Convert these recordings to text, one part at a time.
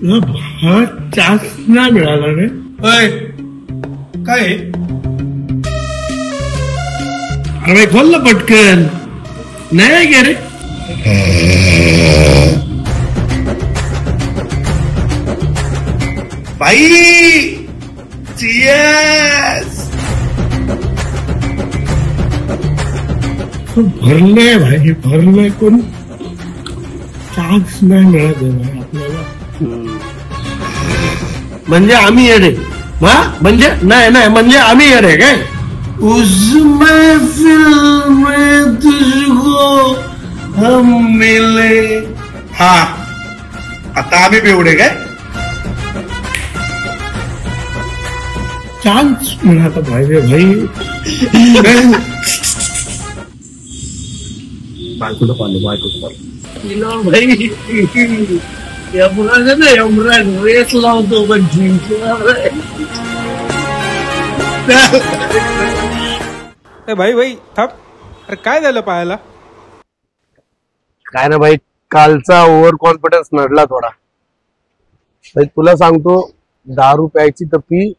हा चान्स नाही मिळाला रे. काय अरे खोल ना पटकन. नाही गे रे. भाई चीयर्स. भरलंय भाई भरलंय. कोण चान्स नाही मिळत आहे आपल्याला. म्हणजे आम्ही येडे. म्हणजे नाही म्हणजे आम्ही येडे काय. उस महफिल में तुझको हम मिले. हा आता आम्ही बेवडे काय. चान्स मिळाला पाहिजे भाई. बायकोला पाहिजे बायको भाई. यमराज ना यमराज रेस लावतो पण भाई भाई थांब. अरे काय झालं पाहायला. काय ना भाई कालचा ओव्हर कॉन्फिडन्स नडला थोडा. भाई तुला सांगतो दारू प्यायची तर पी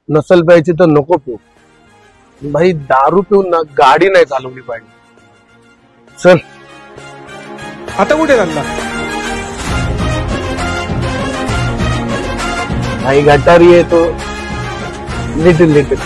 नसल प्यायची तर नको पिऊ. भाई दारू पिऊन ना गाडी नाही चालवली पाहिजे. चल आता कुठे चालला. भाई गटारी येतो लिटिल लिटिल.